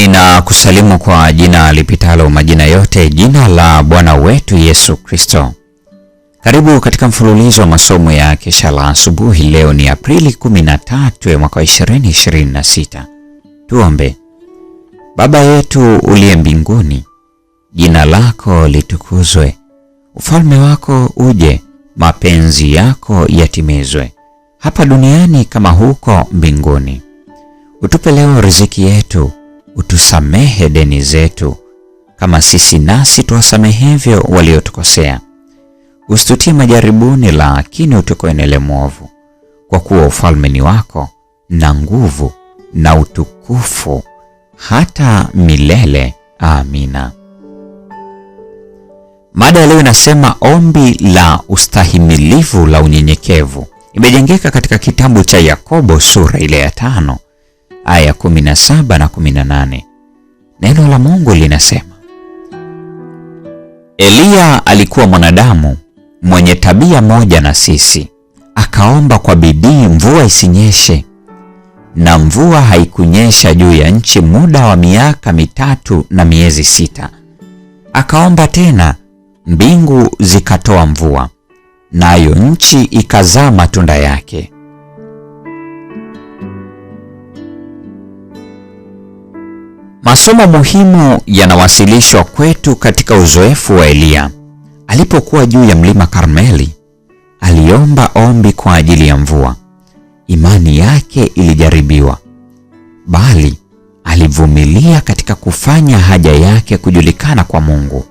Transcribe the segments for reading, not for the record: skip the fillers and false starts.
Ninakusalimu kwa jina lipitalo majina yote, jina la Bwana wetu Yesu Kristo. Karibu katika mfululizo wa masomo ya kesha la asubuhi. Leo ni Aprili 13 mwaka 2026. Tuombe. Baba yetu uliye mbinguni, jina lako litukuzwe. Ufalme wako uje, mapenzi yako yatimizwe hapa duniani kama huko mbinguni. Utupe leo riziki yetu, utusamehe deni zetu kama sisi nasi tuwasamehevyo waliotukosea. Usitutie majaribuni, lakini utuokoe na yule mwovu, kwa kuwa ufalme ni wako na nguvu na utukufu hata milele. Amina. Mada leo inasema ombi la ustahimilivu la unyenyekevu. Imejengeka katika kitabu cha Yakobo sura ile ya 5 aya 17 na 18. Neno la Mungu linasema, Eliya alikuwa mwanadamu mwenye tabia moja na sisi. Akaomba kwa bidii mvua isinyeshe, na mvua haikunyesha juu ya nchi muda wa miaka 3 na miezi 6. Akaomba tena, mbingu zikatoa mvua, nayo nchi ikazaa matunda yake. Masomo muhimu yanawasilishwa kwetu katika uzoefu wa Eliya. Alipokuwa juu ya mlima Karmeli, aliomba ombi kwa ajili ya mvua. Imani yake ilijaribiwa, bali alivumilia katika kufanya haja yake kujulikana kwa Mungu.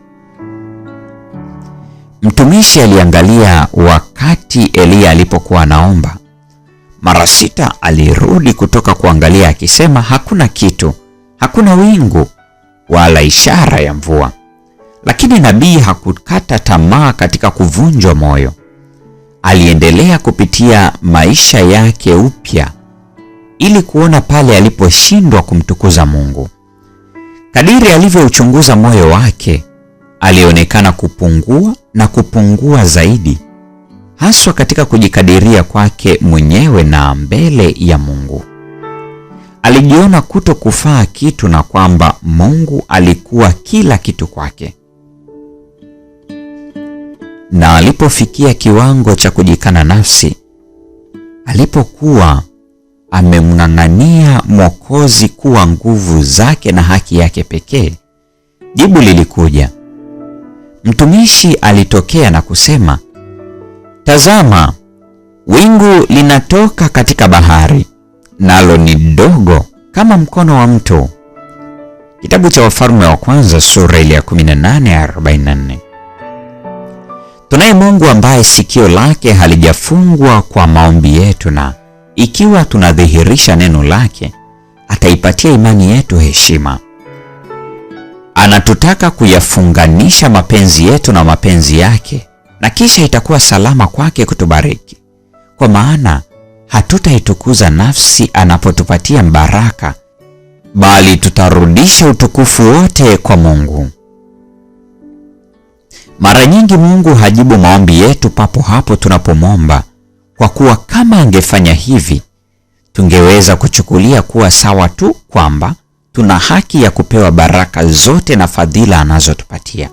Mtumishi aliangalia wakati Eliya alipokuwa anaomba. Mara 6 alirudi kutoka kuangalia akisema, hakuna kitu, hakuna wingu wala ishara ya mvua. Lakini nabii hakukata tamaa katika kuvunjwa moyo. Aliendelea kupitia maisha yake upya ili kuona pale aliposhindwa kumtukuza Mungu. Kadiri alivyouchunguza moyo wake, alionekana kupungua na kupungua zaidi, haswa katika kujikadiria kwake mwenyewe na mbele ya Mungu. Alijiona kuto kufaa kitu na kwamba Mungu alikuwa kila kitu kwake. Na alipofikia kiwango cha kujikana nafsi, alipokuwa amemng'ang'ania Mwokozi kuwa nguvu zake na haki yake pekee, jibu lilikuja. Mtumishi alitokea na kusema, tazama, wingu linatoka katika bahari, nalo ni dogo kama mkono wa mtu. Kitabu cha Wafalme wa kwanza sura ile ya 18 ya 44. Tunaye Mungu ambaye sikio lake halijafungwa kwa maombi yetu, na ikiwa tunadhihirisha neno lake, ataipatia imani yetu heshima. Anatutaka kuyafunganisha mapenzi yetu na mapenzi yake, na kisha itakuwa salama kwake kutubariki, kwa maana hatutaitukuza nafsi anapotupatia baraka, bali tutarudisha utukufu wote kwa Mungu. Mara nyingi Mungu hajibu maombi yetu papo hapo tunapomwomba, kwa kuwa kama angefanya hivi, tungeweza kuchukulia kuwa sawa tu kwamba tuna haki ya kupewa baraka zote na fadhila anazotupatia.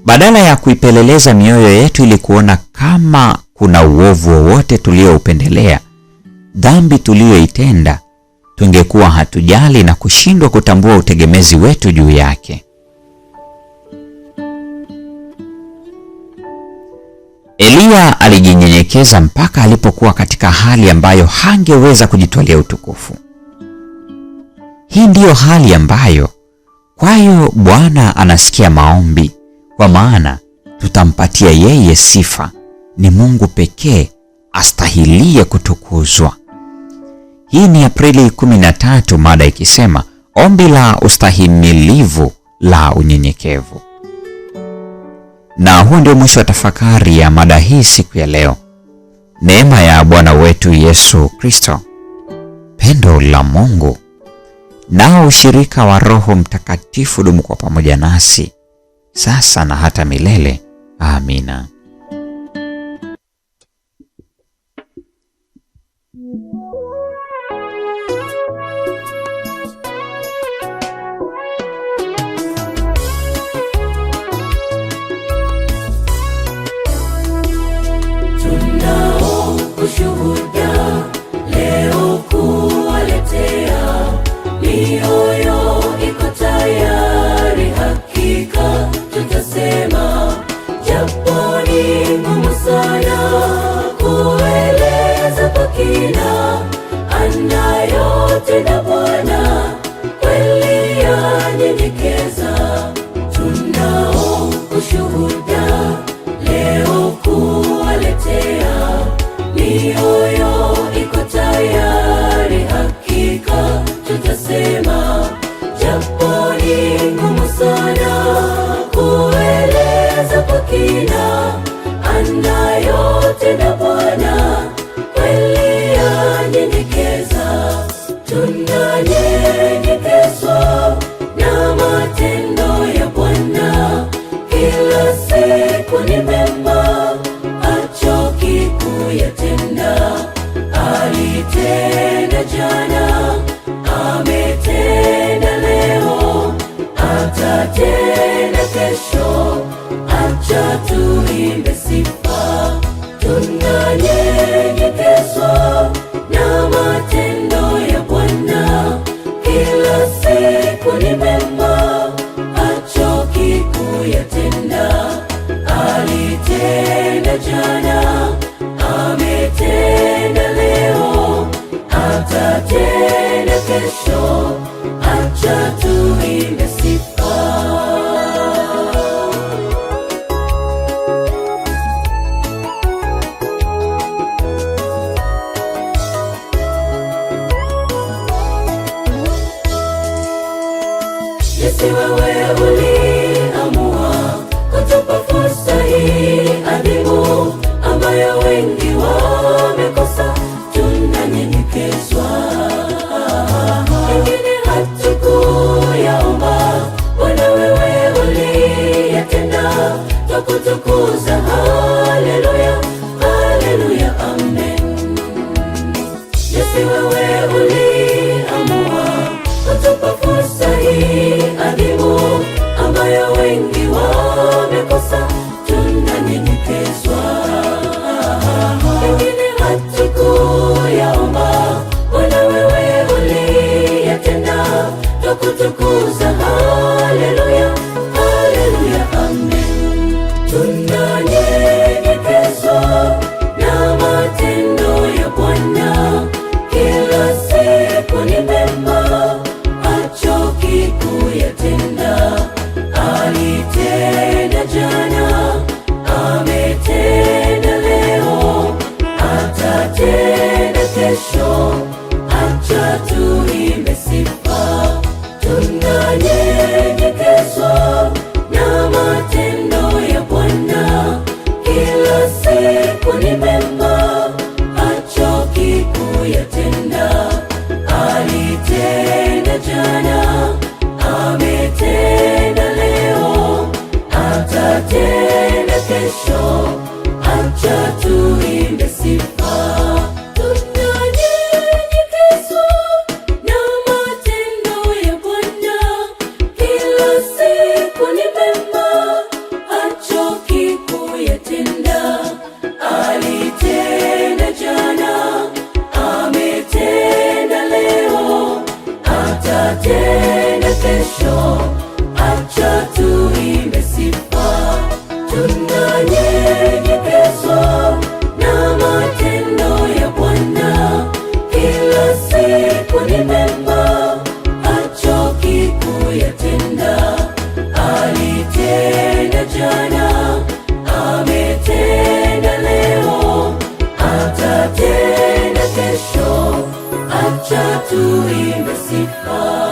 Badala ya kuipeleleza mioyo yetu ili kuona kama kuna uovu wowote tulioupendelea, dhambi tuliyoitenda, tungekuwa hatujali na kushindwa kutambua utegemezi wetu juu yake. Eliya alijinyenyekeza mpaka alipokuwa katika hali ambayo hangeweza kujitwalia utukufu. Hii ndiyo hali ambayo kwayo Bwana anasikia maombi, kwa maana tutampatia yeye sifa. Ni Mungu pekee astahilie kutukuzwa. Hii ni Aprili 13, mada ikisema ombi la ustahimilivu la unyenyekevu. Na huo ndio mwisho wa tafakari ya mada hii siku ya leo. Neema ya Bwana wetu Yesu Kristo, pendo la Mungu, na ushirika wa Roho Mtakatifu dumu kwa pamoja nasi sasa na hata milele. Amina. tunanyenyekezwa na matendo ya Bwana. Kila siku ni mema, hachoki kuyatenda. Alitenda jana, ametenda leo, atatenda kesho. Acha tuimbe sifa. Tunanyenyekezwa na matendo ya Bwana. Kila siku ni mema, hachoki kuyatenda. Alitenda jana, ametenda leo, atatenda kesho. Acha tuimbe sifa. Yesu, wewe uliamua kutupa fursa hii adhimu ambayo wengi wamekosa. Tunanyenyekezwa, wengine hatukuyaomba, Bwana wewe uliyatenda. Twakutukuza, haleluya, haleluya, amen. Yesu, wewe uliamua kutupa fursa hii adhimu ambayo wengi wamekosa. Tunanyenyekezwa, wengine hatukuyaomba, Bwana wewe uliyatenda. Twakutukuza, haleluya, haleluya, amen. Tunanyenyekezwa na matendo ya Bwana. Kila siku ni mema, hachoki kuyatenda. Alitenda jana, ametenda leo, atatenda kesho. Acha tuimbe sifa. Tunanyenyekezwa na matendo ya Bwana. Kila siku ni mema, hachoki kuyatenda. Alitenda jana, ametenda leo, atatenda kesho. Acha tuimbe sifa. Tunanyenyekezwa na matendo ya Bwana. Kila siku ni mema, hachoki kuyatenda. Alitenda jana, ametenda leo, atatenda kesho. Acha tuimbe sifa. Tunanyenyekezwa na matendo ya Bwana. Kila siku ni mema, hachoki kuyatenda. Alitenda jana, ametenda leo, atatenda kesho. Acha tuimbe sifa.